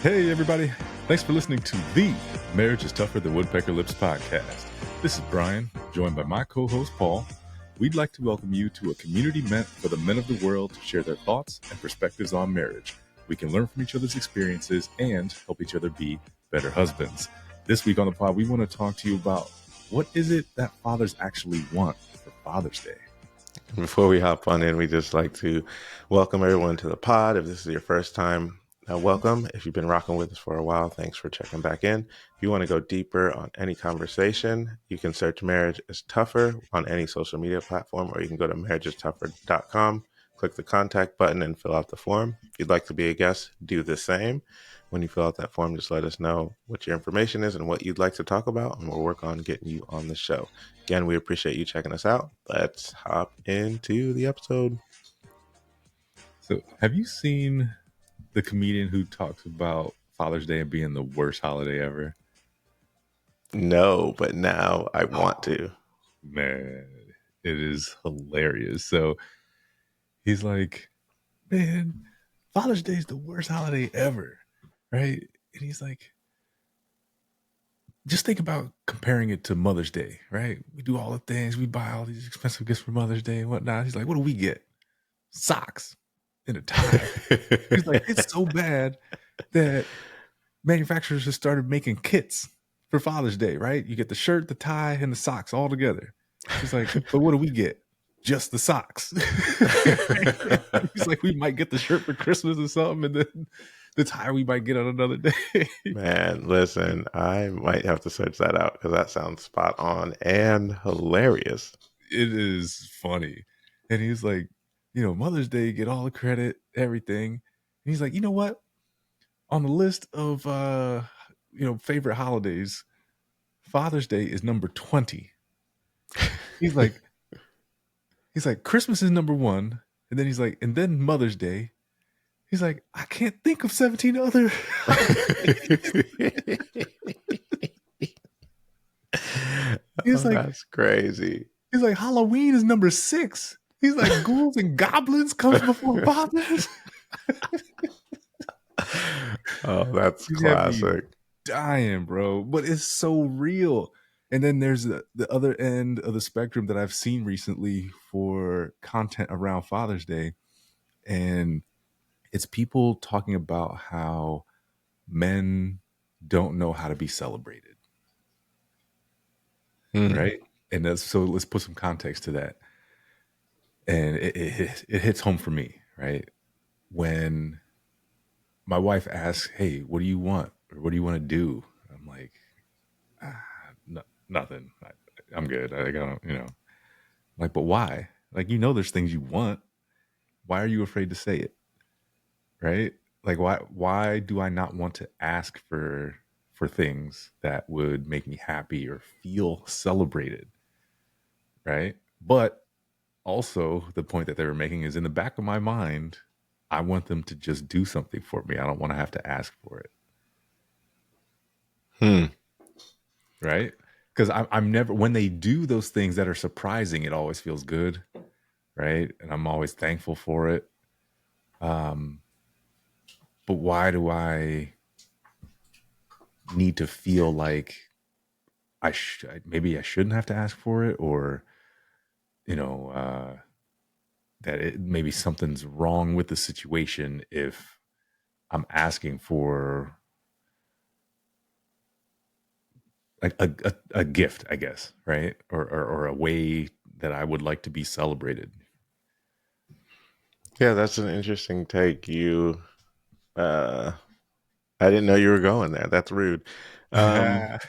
Hey, everybody. Thanks for listening to the Marriage is Tougher Than Woodpecker Lips podcast. This is Brian, joined by my co-host, Paul. We'd like to welcome you to a community meant for the men of the world to share their thoughts and perspectives on marriage. We can learn from each other's experiences and help each other be better husbands. This week on the pod, we want to talk to you about what is it that fathers actually want for Father's Day. Before we hop on in, we just like to welcome everyone to the pod. If this is your first time, welcome. If you've been rocking with us for a while, thanks for checking back in. If you want to go deeper on any conversation, you can search Marriage is Tougher on any social media platform, or you can go to marriagestougher.com, click the contact button, and fill out the form. If you'd like to be a guest, do the same. When you fill out that form, just let us know what your information is and what you'd like to talk about, and we'll work on getting you on the show. Again, we appreciate you checking us out. Let's hop into the episode. So, have you seen the comedian who talks about Father's Day and being the worst holiday ever? No, but now I want to. Man, it is hilarious. So he's like, man, Father's Day is the worst holiday ever, right? And he's like, just think about comparing it to Mother's Day, right? We do all the things, we buy all these expensive gifts for Mother's Day and whatnot. He's like, what do we get? Socks and a tie. He's like, it's so bad that manufacturers have started making kits for Father's Day, right? You get the shirt, the tie, and the socks all together. He's like, but what do we get? Just the socks. He's like, we might get the shirt for Christmas or something, and then the tie we might get on another day. Man, listen, I might have to search that out because that sounds spot on and hilarious. It is funny. And he's like, Mother's Day, get all the credit, everything. And he's like, you know what? On the list of favorite holidays, Father's Day is number 20. He's like, Christmas is number 1, and then he's like, and then Mother's Day. He's like, I can't think of 17 other. He's like, that's crazy. He's like, Halloween is number 6. He's like, ghouls and goblins comes before fathers. Oh, that's classic. Dying, bro. But it's so real. And then there's the other end of the spectrum that I've seen recently for content around Father's Day. And it's people talking about how men don't know how to be celebrated. Right? And so let's put some context to that. And it hits home for me, right? When my wife asks, hey, what do you want? Or what do you want to do? I'm like, nothing. I'm good. I don't, like, but why? Like, there's things you want. Why are you afraid to say it? Right? Like, why do I not want to ask for things that would make me happy or feel celebrated? Right? But also the point that they were making is in the back of my mind, I want them to just do something for me. I don't want to have to ask for it. Right? Because I'm never, when they do those things that are surprising, it always feels good. Right? And I'm always thankful for it. But why do I need to feel like maybe I shouldn't have to ask for it, or that maybe something's wrong with the situation if I'm asking for like a gift, I guess, right? Or a way that I would like to be celebrated. Yeah, that's an interesting take. I didn't know you were going there. That's rude. I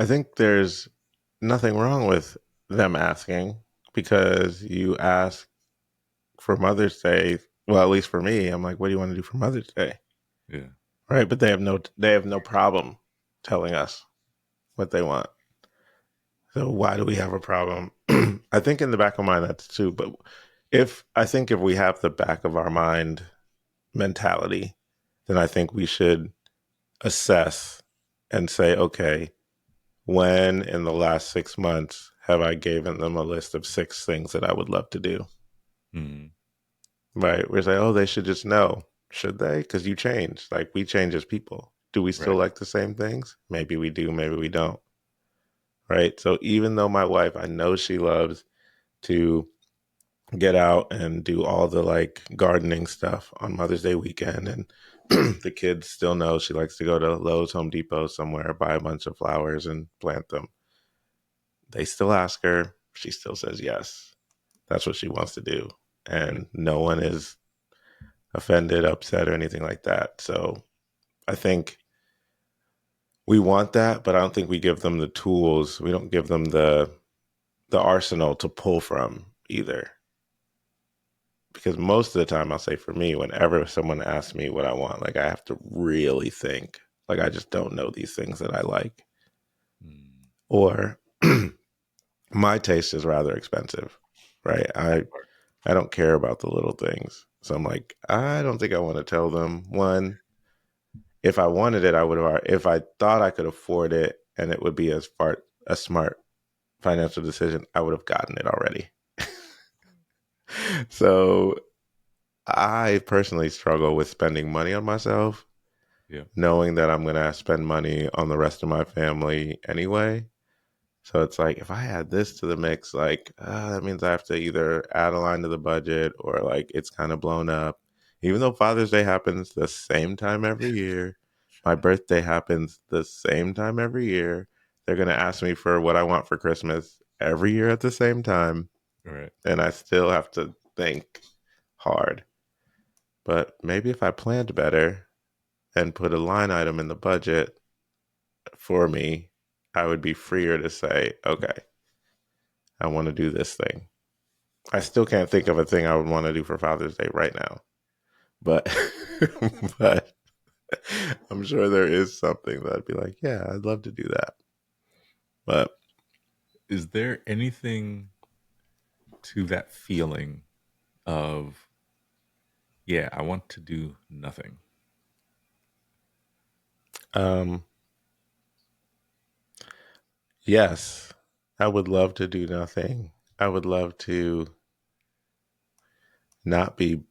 think there's nothing wrong with them asking, because you ask for Mother's Day. Well, at least for me, I'm like, what do you want to do for Mother's Day? Yeah. Right. But they have no problem telling us what they want. So why do we have a problem? I think in the back of my mind that's too. But if we have the back of our mind mentality, then I think we should assess and say, okay, when in the last 6 months have I given them a list of 6 things that I would love to do? Mm-hmm. Right. We're saying, oh, they should just know. Should they? Because you change. Like we change as people. Do we still Right. like the same things? Maybe we do, maybe we don't. Right. So even though my wife, I know she loves to get out and do all the like gardening stuff on Mother's Day weekend. And the kids still know she likes to go to Lowe's, Home Depot, somewhere, buy a bunch of flowers and plant them. They still ask her. She still says yes. That's what she wants to do. Right. And no one is offended, upset, or anything like that. So I think we want that, but I don't think we give them the tools. We don't give them the arsenal to pull from either. Because most of the time, I'll say for me, whenever someone asks me what I want, like I have to really think. Like I just don't know these things that I like, Mm, or my taste is rather expensive, right? that I part. I don't care about the little things, so I'm like, I don't think I want to tell them. One, if I wanted it, I would have. If I thought I could afford it and it would be a smart financial decision, I would have gotten it already. So I personally struggle with spending money on myself, Yeah. knowing that I'm going to spend money on the rest of my family anyway. So it's like if I add this to the mix, like that means I have to either add a line to the budget or like it's kind of blown up. Even though Father's Day happens the same time every year, my birthday happens the same time every year. They're going to ask me for what I want for Christmas every year at the same time. All right. And I still have to think hard. But maybe if I planned better and put a line item in the budget for me, I would be freer to say, okay, I want to do this thing. I still can't think of a thing I would want to do for Father's Day right now, but but I'm sure there is something that I'd be like, yeah, I'd love to do that. But Is there anything to that feeling of, yeah, I want to do nothing? um, yes, I would love to do nothing. I would love to not be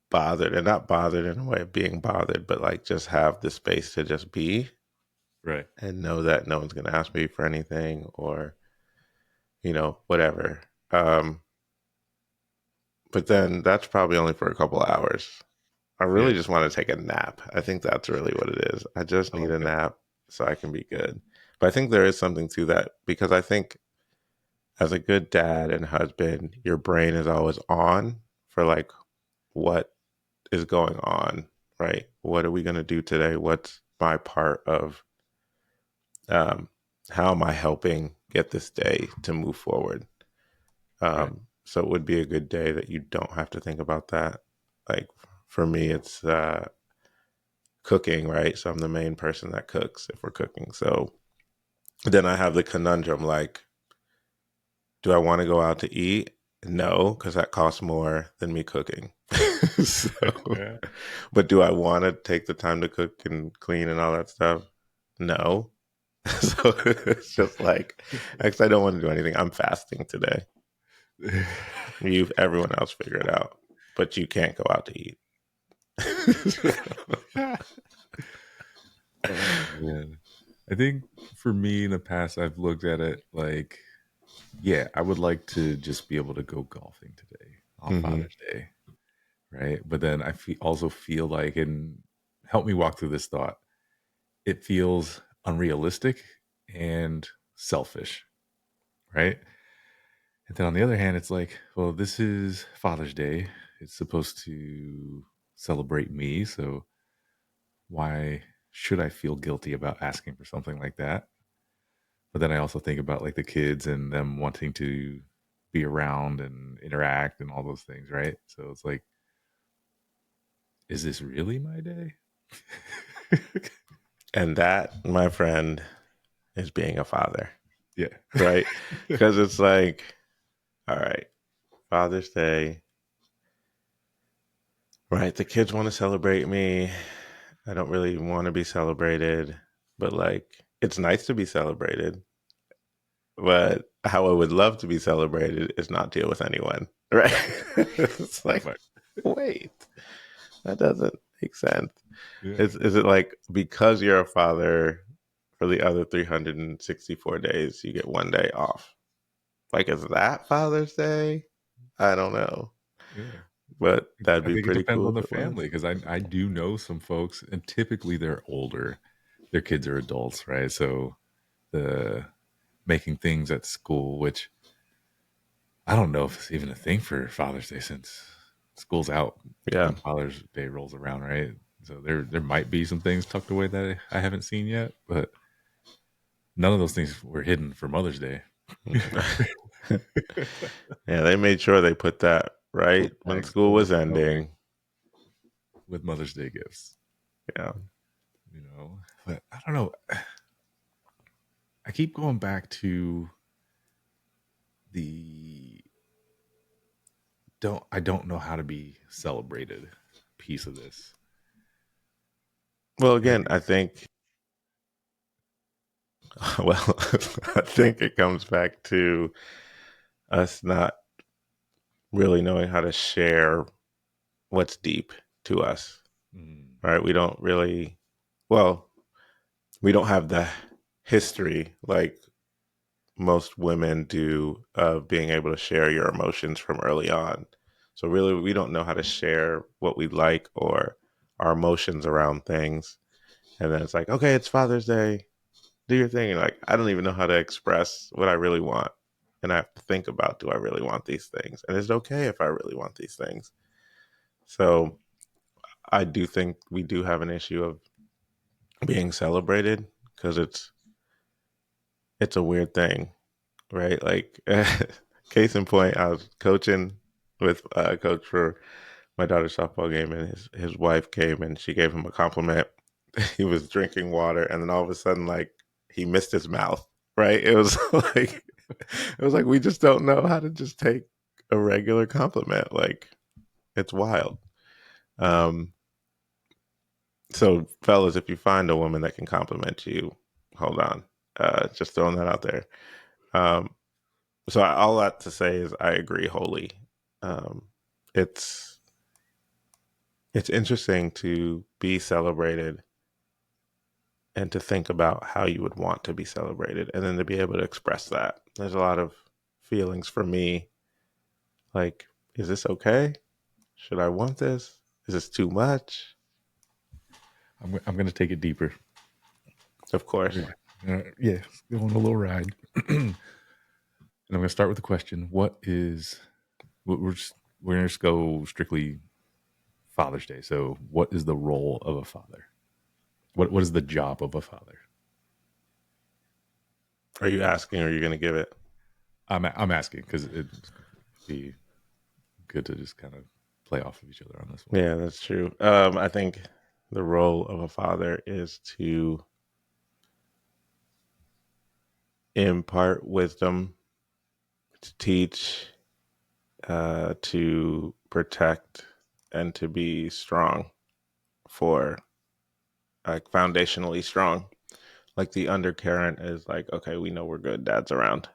bothered, and not bothered in a way of being bothered, but like just have the space to just be Right. and know that no one's going to ask me for anything or whatever. um but then that's probably only for a couple of hours. I really Yeah. just want to take a nap. I think that's really what it is. I just Oh, need a okay. nap so I can be good. But I think there is something to that because I think as a good dad and husband, your brain is always on for like what is going on, right? What are we going to do today? What's my part of um, how am I helping get this day to move forward? Right. So it would be a good day that you don't have to think about that. Like for me, it's cooking, right? So I'm the main person that cooks if we're cooking. So then I have the conundrum like, do I want to go out to eat? No, because that costs more than me cooking. So, Yeah. but do I want to take the time to cook and clean and all that stuff? No. So it's just like, actually, I don't want to do anything. I'm fasting today. Everyone else figure it out, but you can't go out to eat. Oh man. I think for me in the past, I've looked at it like, yeah, I would like to just be able to go golfing today on Hmm. Father's Day, right? But then also feel like, and help me walk through this thought, it feels unrealistic and selfish, right? And then on the other hand, it's like, well, this is Father's Day. It's supposed to celebrate me. So why should I feel guilty about asking for something like that? But then I also think about like the kids and them wanting to be around and interact and all those things, right? So it's like, is this really my day? And that, my friend, is being a father, Yeah. right? Because it's like, all right, Father's Day, right? The kids want to celebrate me. I don't really want to be celebrated, but like, it's nice to be celebrated. But how I would love to be celebrated is not deal with anyone, right? It's That like part. Wait, that doesn't make sense. Yeah. Is it like because you're a father for the other 364 days, you get one day off? Like, is that Father's Day? I don't know, Yeah. but that'd I be think it pretty depends cool on if the it was. family because I do know some folks, and typically they're older. Their kids are adults, right? So the making things at school, which I don't know if it's even a thing for Father's Day since school's out Yeah. when Father's Day rolls around, right? So there might be some things tucked away that I haven't seen yet, but none of those things were hidden for Mother's Day. Yeah, they made sure they put that right when Flags school was overflowing ending. with Mother's Day gifts, Yeah. But I don't know. I keep going back to the I don't know how to be celebrated piece of this. Well, again, And I think, well, I think it comes back to us not really knowing how to share what's deep to us, mm, right? We don't really, well, we don't have the history like most women do of being able to share your emotions from early on. So really, we don't know how to share what we like or our emotions around things. And then it's like, okay, it's Father's Day. Do your thing. And like, I don't even know how to express what I really want. And I have to think about, do I really want these things? And is it okay if I really want these things? So I do think we do have an issue of being celebrated because it's a weird thing, right? Like, case in point, I was coaching with a coach for my daughter's softball game, and his wife came and she gave him a compliment. He was drinking water, and then all of a sudden, like he missed his mouth. Right? It was like we just don't know how to just take a regular compliment. Like it's wild. Um, so, fellas, if you find a woman that can compliment you, hold on. Just throwing that out there. Um, all that to say is I agree wholly. Um, it's it's interesting to be celebrated and to think about how you would want to be celebrated and then to be able to express that. There's a lot of feelings for me like, is this okay? Should I want this? Is this too much? I'm going to take it deeper. Of course. Yeah, yeah, go on a little ride. And I'm going to start with the question: What is? We're going to go strictly Father's Day. So, what is the role of a father? What is the job of a father? Are you asking or are you going to give it? I'm asking because it'd be good to just kind of play off of each other on this one. Yeah, that's true. I think the role of a father is to impart wisdom, to teach, to protect, and to be strong for like foundationally strong. Like the undercurrent is like, okay, we know we're good. Dad's around,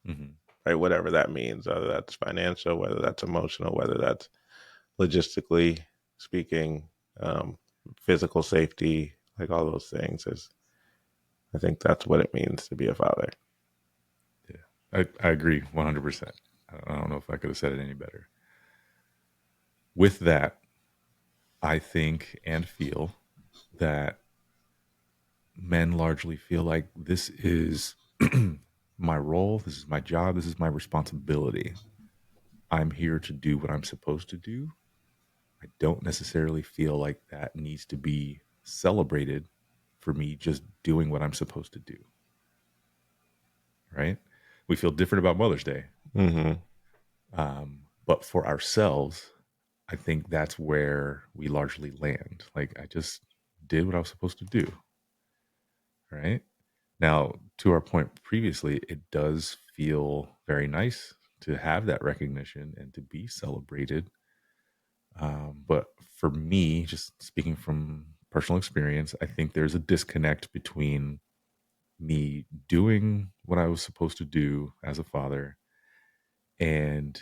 Mm-hmm. right? Whatever that means, whether that's financial, whether that's emotional, whether that's logistically speaking, um, physical safety, like all those things is, I think that's what it means to be a father. Yeah, I agree 100%. I don't know if I could have said it any better. With that, I think and feel that men largely feel like this is my role, this is my job, this is my responsibility. I'm here to do what I'm supposed to do. I don't necessarily feel like that needs to be celebrated for me just doing what I'm supposed to do. Right? We feel different about Mother's Day. Mm-hmm. But for ourselves, I think that's where we largely land. Like, I just did what I was supposed to do. Right? Now, to our point previously, it does feel very nice to have that recognition and to be celebrated. But for me, just speaking from personal experience, I think there's a disconnect between me doing what I was supposed to do as a father and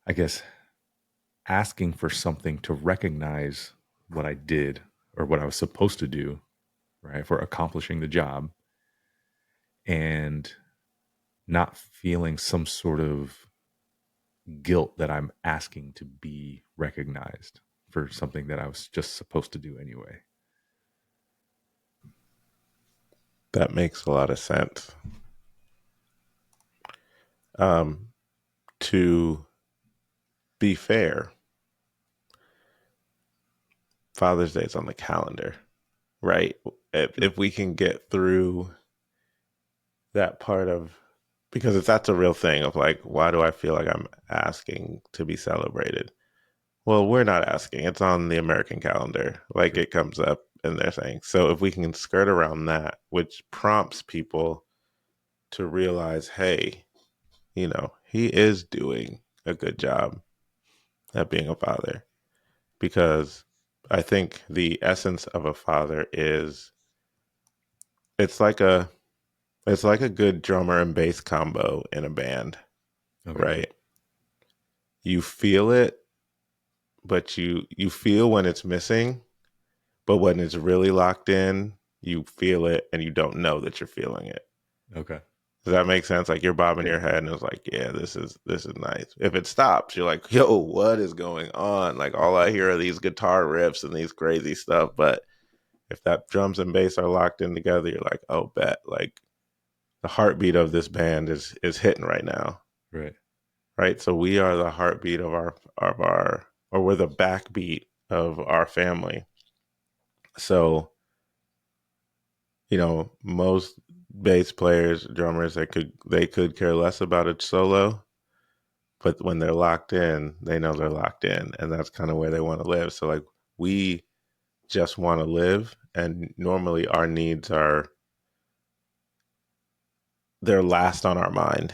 I guess, asking for something to recognize what I did or what I was supposed to do, right, for accomplishing the job, and not feeling some sort of guilt that I'm asking to be recognized for something that I was just supposed to do anyway. That makes a lot of sense. To be fair, Father's Day is on the calendar, right? If we can get through that part of, because if that's a real thing of like, why do I feel like I'm asking to be celebrated? Well, we're not asking. It's on the American calendar. Like Sure. it comes up and they're saying. So if we can skirt around that, which prompts people to realize, hey, he is doing a good job at being a father. Because I think the essence of a father is it's like a it's like a good drummer and bass combo in a band, Okay. right? You feel it, but you feel when it's missing, but when it's really locked in, you feel it and you don't know that you're feeling it. Okay. Does that make sense? Like you're bobbing Yeah. your head and it's like, yeah, this is nice. If it stops, you're like, yo, what is going on? Like all I hear are these guitar riffs and these crazy stuff. But if that drums and bass are locked in together, you're like, oh, bet. Like the heartbeat of this band is hitting right now. Right. Right. So we are the heartbeat of our or we're the backbeat of our family. So most bass players, drummers, they could care less about a solo, but when they're locked in, they know they're locked in, and that's kind of where they want to live. So like we just want to live, and normally our needs are they're last on our mind.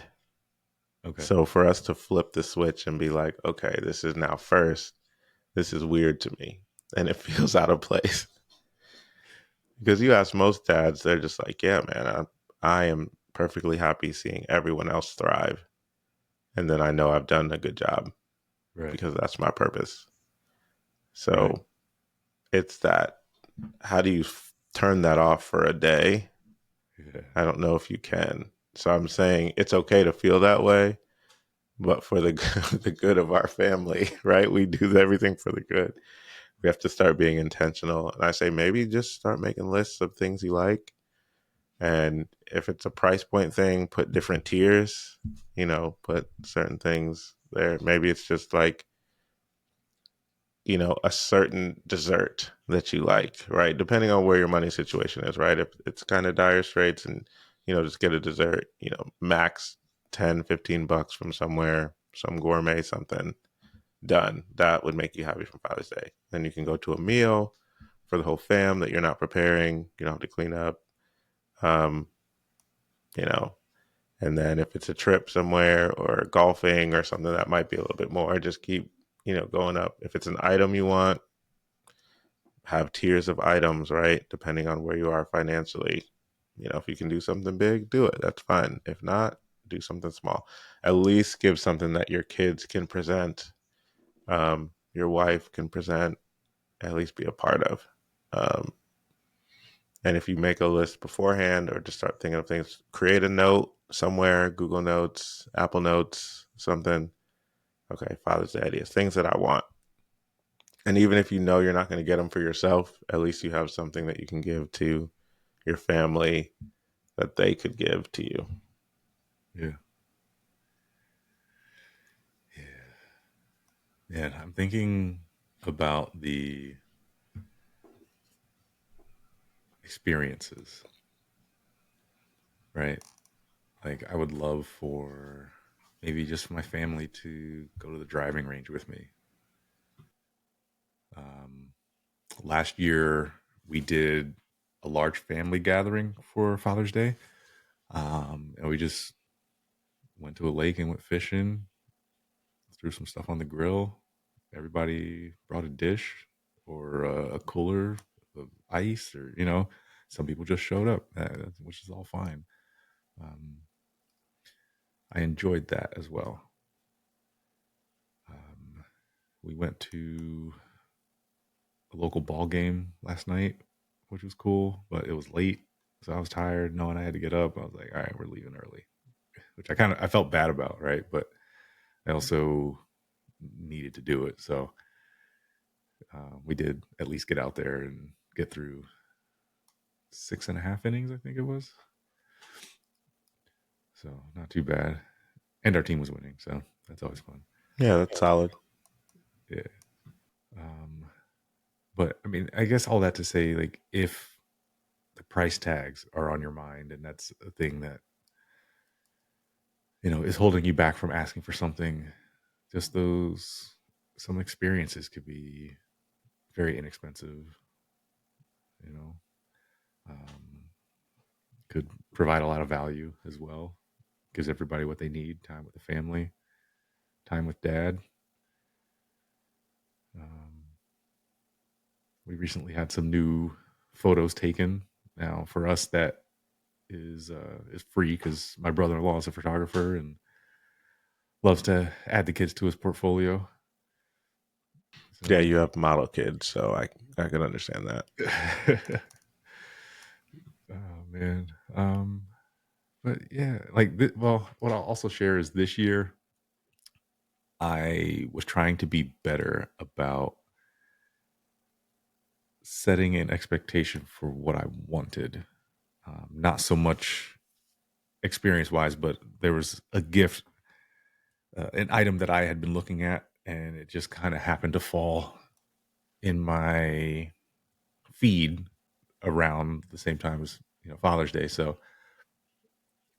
Okay. So for us to flip the switch and be like, okay, this is now first, this is weird to me, and it feels out of place. Because you ask most dads, they're just like, yeah, man, I am perfectly happy seeing everyone else thrive. And then I know I've done a good job Right. because that's my purpose. Right. So it's that, how do you turn that off for a day? Yeah. I don't know if you can. So I'm saying it's okay to feel that way, but for the the good of our family, right? We do everything for the good. We have to start being intentional. And I say maybe just start making lists of things you like. And if it's a price point thing, put different tiers, put certain things there. Maybe it's just like, a certain dessert that you like, right? Depending on where your money situation is, right? If it's kind of dire straits and, just get a dessert, max 10, $15 from somewhere, some gourmet, something done. That would make you happy for Father's Day. Then you can go to a meal for the whole fam that you're not preparing. You don't have to clean up. Um, you know, And then if it's a trip somewhere or golfing or something that might be a little bit more, just keep, going up. If it's an item you want, have tiers of items, right? Depending on where you are financially. If you can do something big, do it. That's fine. If not, do something small. At least give something that your kids can present, your wife can present, at least be a part of. Um, and if you make a list beforehand or just start thinking of things, create a note somewhere, Google Notes, Apple Notes, something. Okay, Father's Day ideas, things that I want. And even if you know you're not going to get them for yourself, at least you have something that you can give to your family that they could give to you. Yeah. Yeah. I'm thinking about the experiences, right? Like, I would love for maybe just my family to go to the driving range with me. Um, Last year, we did a large family gathering for Father's Day. And we just went to a lake and went fishing, threw some stuff on the grill. Everybody brought a dish or a cooler of ice, or, some people just showed up, which is all fine. Um, I enjoyed that as well. We went to a local ball game last night, which was cool, but it was late. So I was tired knowing I had to get up. I was like, all right, we're leaving early, which I felt bad about, right? But I also needed to do it. So we did at least get out there and get through 6.5 innings, I think it was. So not too bad. And our team was winning. So that's always fun. Yeah, that's solid. Yeah. But I mean, I guess all that to say, like, if the price tags are on your mind and that's a thing that, is holding you back from asking for something, just some experiences could be very inexpensive, you know, um, could provide a lot of value as well. Gives everybody what they need: time with the family, time with dad. Um, we recently had some new photos taken. Now, for us, that is free because my brother-in-law is a photographer and loves to add the kids to his portfolio. Yeah, So, you have model kids, so I can understand that. oh man, but yeah, like well, what I'll also share is this year I was trying to be better about setting an expectation for what I wanted. Not so much experience wise, but there was a gift, an item that I had been looking at, and it just kind of happened to fall in my feed around the same time as Father's Day. So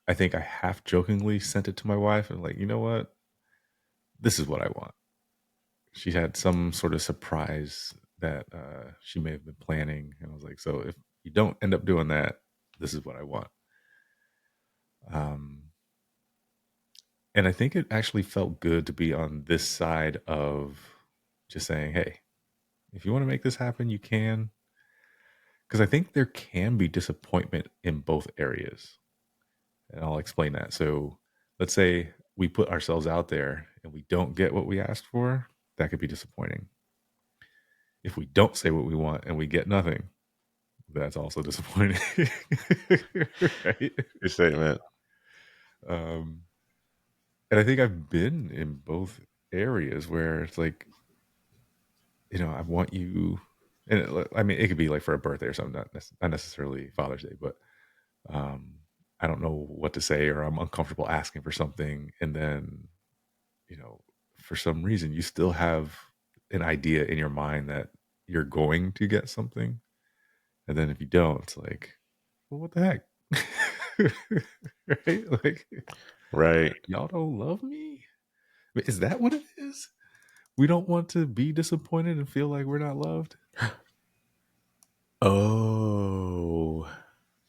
I think I half jokingly sent it to my wife and like, you know what, this is what I want. She had some sort of surprise that she may have been planning, and I was like, so if you don't end up doing that, this is what I want. Um, and I think it actually felt good to be on this side of just saying, hey, if you want to make this happen, you can. Because I think there can be disappointment in both areas. And I'll explain that. So let's say we put ourselves out there and we don't get what we asked for, that could be disappointing. If we don't say what we want and we get nothing, that's also disappointing. Right? Good statement. Um, and I think I've been in both areas where it's like, I want you, and I mean, it could be like for a birthday or something, not necessarily Father's Day, but um, I don't know what to say, or I'm uncomfortable asking for something, and then for some reason you still have an idea in your mind that you're going to get something, and then if you don't, it's like, well, what the heck? Right? Like, Right. y'all don't love me? Is that what it is? We don't want to be disappointed and feel like we're not loved. Oh,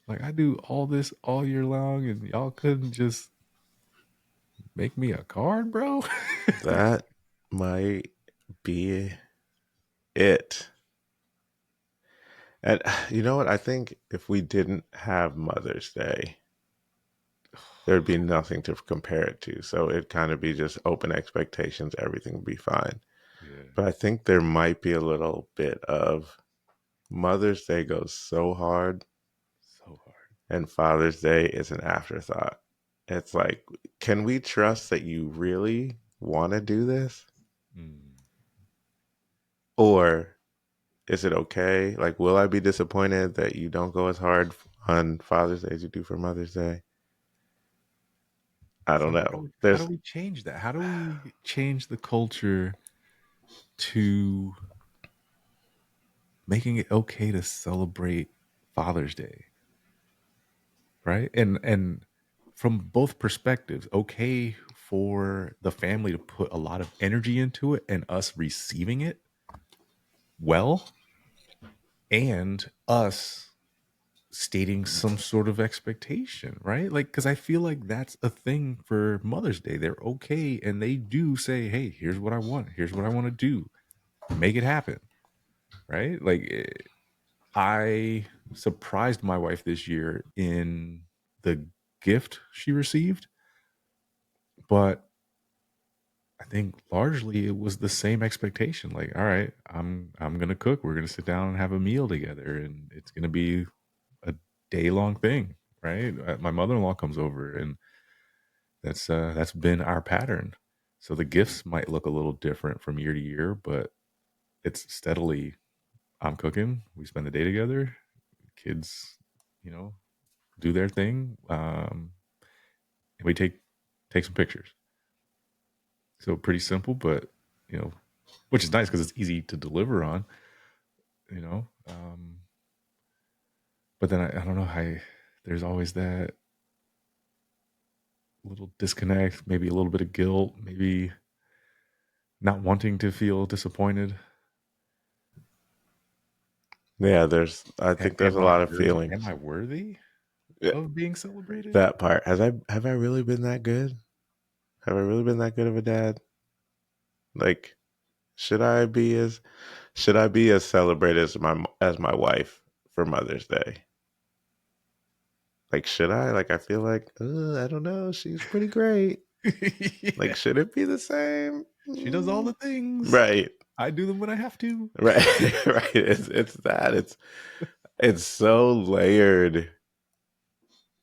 Like, I do all this all year long and y'all couldn't just make me a card, bro. that might be it. And you know what? I think if we didn't have Mother's Day, there'd be nothing to compare it to. So it'd kind of be just open expectations, everything would be fine. Yeah, But I think there might be a little bit of Mother's Day goes so hard so hard. and Father's Day is an afterthought. It's like, can we trust that you really want to do this? Mm. Or is it okay? Like, will I be disappointed that you don't go as hard on Father's Day as you do for Mother's Day? I don't So know. how do There's we change that? How do we change the culture to making it okay to celebrate Father's Day, right? And from both perspectives, okay for the family to put a lot of energy into it and us receiving it well, and us stating some sort of expectation, right? Like, because I feel like that's a thing for Mother's Day. They're okay and they do say, hey, here's what I want. Here's what I want to do. Make it happen, right? Like, I surprised my wife this year in the gift she received, but I think largely it was the same expectation. Like, all right, I'm gonna cook. We're gonna sit down and have a meal together, and it's gonna be a day long thing, right? My mother in law comes over, and that's been our pattern. So the gifts might look a little different from year to year, but it's steadily I'm cooking. We spend the day together. Kids, you know, do their thing. And we take some pictures. So pretty simple, but you know, which is nice because it's easy to deliver on. You know, but then I don't know how. There's always that little disconnect, maybe a little bit of guilt, maybe not wanting to feel disappointed. Yeah, I think there's a Am I lot of worthy? Am feelings. I worthy Yeah, of being celebrated? that part. Have I really been that good? Have I really been that good of a dad? Like, should I be as should I be as celebrated as my wife for Mother's Day? Like, should I? Like, I feel like, I don't know. She's pretty great. Like, Yeah. should it be the same? She does all the things. Right, I do them when I have to. right, right. It's that. It's so layered.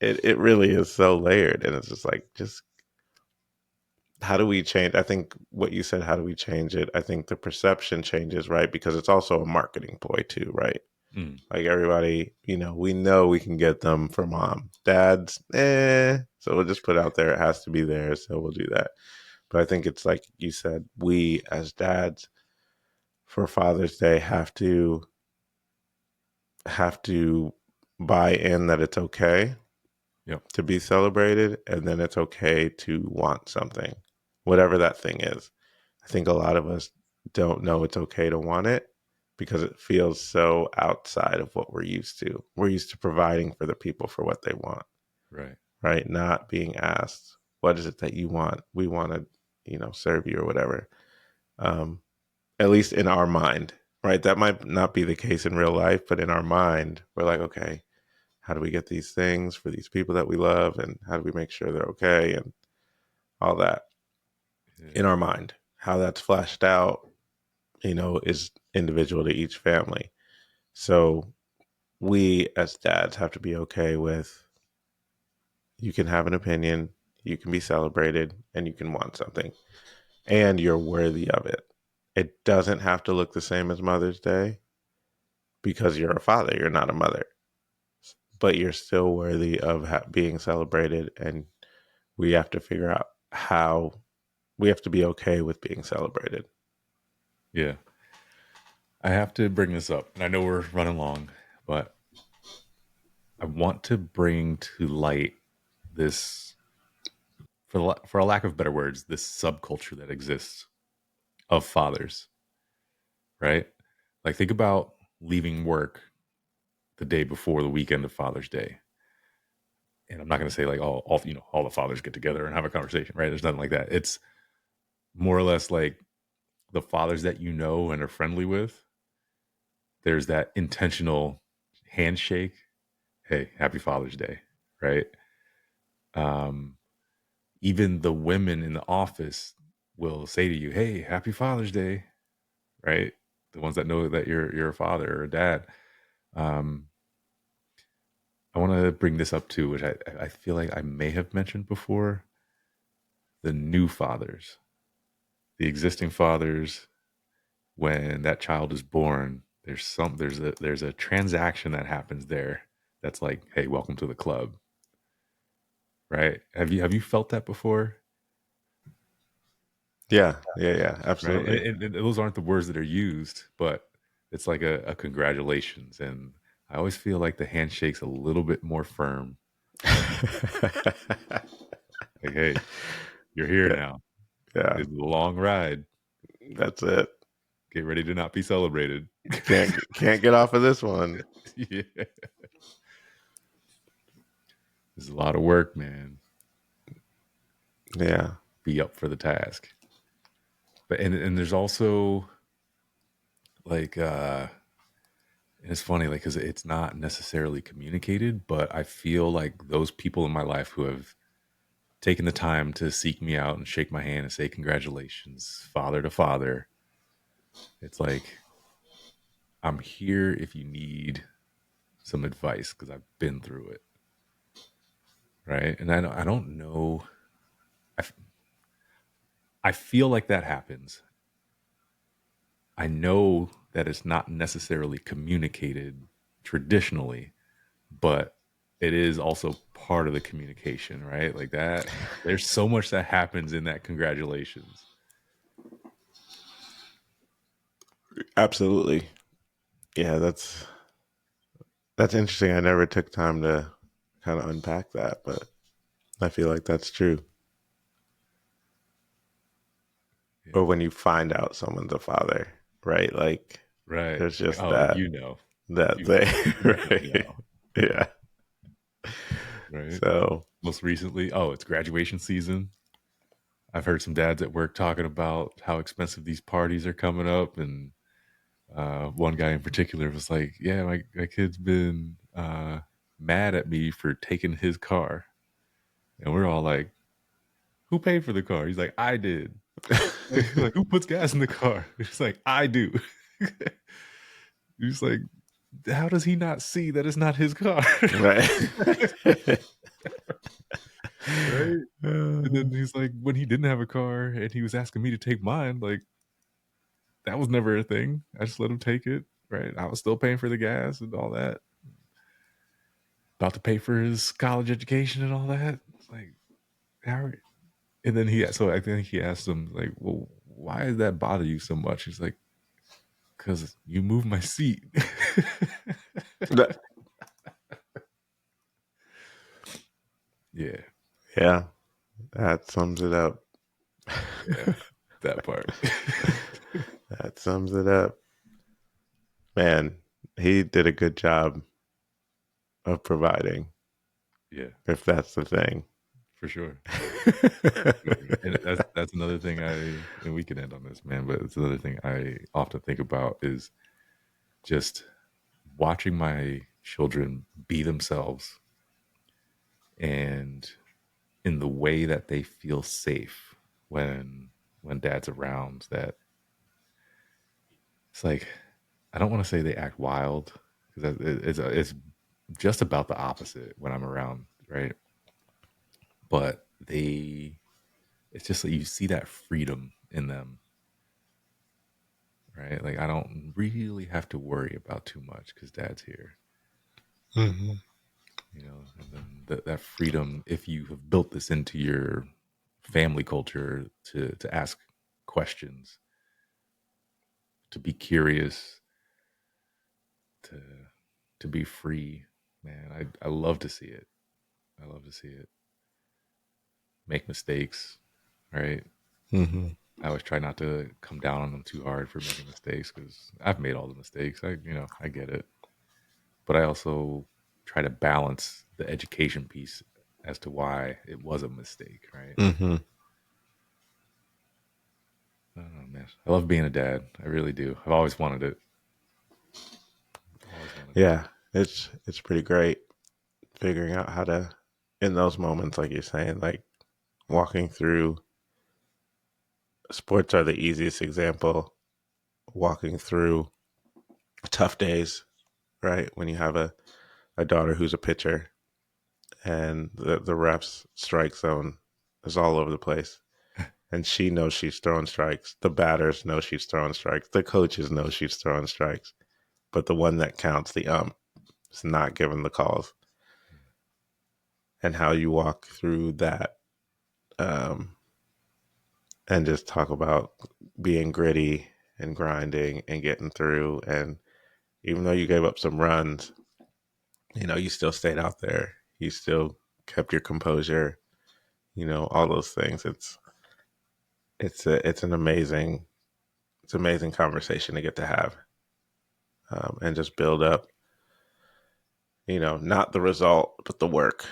It really is so layered, and it's just like, just how do we change? I think what you said, how do we change it? I think the perception changes, right? Because it's also a marketing ploy too, right? Mm, Like everybody, we know we can get them for mom. Dad's, eh. So we'll just put out there it has to be there. So we'll do that. But I think it's like you said, we as dads for Father's Day have to buy in that it's okay yep. to be celebrated, and then it's okay to want something, whatever that thing is. I think a lot of us don't know it's okay to want it because it feels so outside of what we're used to. We're used to providing for the people for what they want, Right. right? Not being asked, what is it that you want? We want to, serve you or whatever. Um, at least in our mind, right? That might not be the case in real life, but in our mind, we're like, okay, how do we get these things for these people that we love? And how do we make sure they're okay? And all that Yeah. in our mind. How that's fleshed out, is individual to each family. So we as dads have to be okay with you can have an opinion, you can be celebrated, and you can want something, and you're worthy of it. It doesn't have to look the same as Mother's Day because you're a father, you're not a mother, but you're still worthy of being celebrated. And we have to figure out how we have to be okay with being celebrated. Yeah. I have to bring this up, and I know we're running long, but I want to bring to light this, for a lack of better words, this subculture that exists of fathers, right? Like, think about leaving work the day before the weekend of Father's Day. And I'm not going to say like all the fathers get together and have a conversation, right? There's nothing like that. It's more or less like the fathers that you know and are friendly with. There's that intentional handshake. Hey, happy Father's Day, right? Um, Even the women in the office will say to you, "Hey, happy Father's Day," right? The ones that know that you're a father or a dad. Um, I want to bring this up too, which I feel like I may have mentioned before. The new fathers, the existing fathers, when that child is born, there's a transaction that happens there that's like, hey, welcome to the club, right? Have you felt that before? Yeah, yeah, yeah, Right, absolutely. and those aren't the words that are used, but it's like a congratulations, and I always feel like the handshake's a little bit more firm. Like, hey, you're here Yeah, now. yeah, This is a long ride. that's it. Get ready to not be celebrated. Can't get off of this one. Yeah, this is a lot of work, man. Yeah, Be up for the task. But and there's also like and it's funny like because it's not necessarily communicated, but I feel like those people in my life who have taking the time to seek me out and shake my hand and say congratulations, father to father. It's like, I'm here if you need some advice because I've been through it, right? And I don't know. I, I feel like that happens. I know that it's not necessarily communicated traditionally, but it is also part of the communication, right? Like that. There's so much that happens in that congratulations. Absolutely. Yeah, that's interesting. I never took time to kind of unpack that, but I feel like that's true. Yeah. Or when you find out someone's a father, right? Like Right. there's Like, just oh, that you know, that you thing, definitely right? know, Yeah. right? So Most recently, oh, it's graduation season. I've heard some dads at work talking about how expensive these parties are coming up, and one guy in particular was like, "Yeah, my kid's been mad at me for taking his car," and we're all like, "Who paid for the car?" He's like, "I did." Like, who puts gas in the car? It's like, I do. He's like, how does he not see that it's not his car? right. Right. And then he's like, when he didn't have a car and he was asking me to take mine, like, that was never a thing. I just let him take it. Right. I was still paying for the gas and all that. About to pay for his college education and all that. It's like, how are, and then so I think he asked him, like, well, why does that bother you so much? He's like, because you moved my seat. Yeah. Yeah, that sums it up. Yeah. That part. That sums it up. Man, he did a good job of providing, Yeah, if that's the thing. for sure. And that's another thing and we can end on this, man, but it's another thing I often think about is just watching my children be themselves and in the way that they feel safe when dad's around, that it's like, I don't want to say they act wild because it's just about the opposite when I'm around, right? But it's just that you see that freedom in them, right? Like, I don't really have to worry about too much because dad's here, Mm-hmm. and then that freedom, if you have built this into your family culture to ask questions, to be curious, to to be free, man, I love to see it. I love to see it. Make mistakes, right? Mm-hmm. I always try not to come down on them too hard for making mistakes because I've made all the mistakes. I get it, but I also try to balance the education piece as to why it was a mistake, right? Mm-hmm. I don't know, man. I love being a dad. I really do. I've always wanted it. Always wanted it. Yeah, it's pretty great figuring out how to, in those moments, like you're saying, like walking through. Sports are the easiest example. Walking through tough days, right? When you have a daughter who's a pitcher and the refs strike zone is all over the place. And she knows she's throwing strikes. The batters know she's throwing strikes. The coaches know she's throwing strikes. But the one that counts, the is not giving the calls. And how you walk through that, um, and just talk about being gritty and grinding and getting through. And even though you gave up some runs, you still stayed out there. You still kept your composure. All those things. It's an amazing conversation to get to have, and just build up. Not the result, but the work,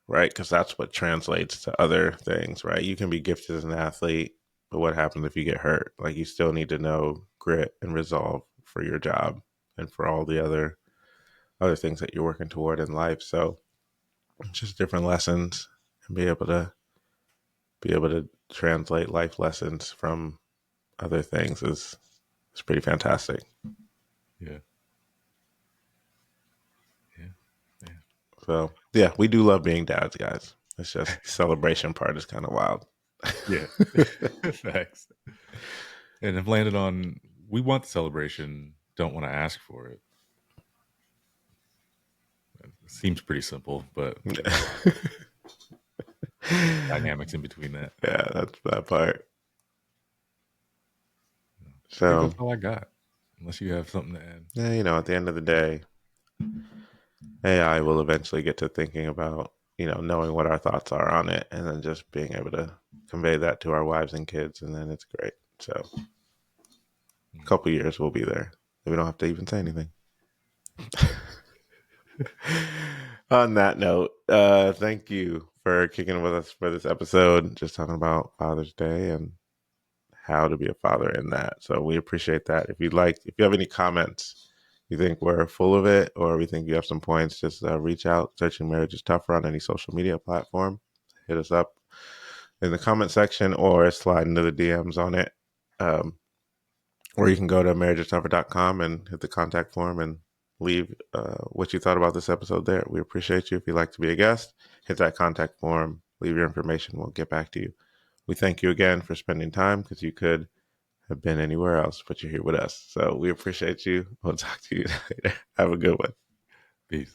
right? Because that's what translates to other things, right? You can be gifted as an athlete, but what happens if you get hurt? Like you still need to know grit and resolve for your job and for all the other things that you're working toward in life. So just different lessons and be able to be able to translate life lessons from other things is pretty fantastic. Yeah. Yeah. Yeah. So yeah, we do love being dads, guys. It's just the celebration part is kind of wild. Yeah. Facts. And have landed on we want the celebration, don't want to ask for it. It seems pretty simple, but there's a lot of dynamics in between that. Yeah, that's that part. I think So that's all I got. Unless you have something to add. yeah, you know, at the end of the day, AI will eventually get to thinking about, you know, knowing what our thoughts are on it and then just being able to convey that to our wives and kids, and then it's great. So a couple years we'll be there. We don't have to even say anything. On that note, thank you for kicking with us for this episode, just talking about Father's Day and how to be a father in that. So we appreciate that. If you have any comments, you think we're full of it, or we think you have some points, just reach out. Searching Marriage is Tougher on any social media platform. Hit us up in the comment section or slide into the DMs on it. Or you can go to marriagestougher.com and hit the contact form and leave what you thought about this episode there. We appreciate you. If you'd like to be a guest, hit that contact form, leave your information. We'll get back to you. We thank you again for spending time, because you could have been anywhere else, but you're here with us. So we appreciate you. We'll talk to you later. Have a good one. Peace.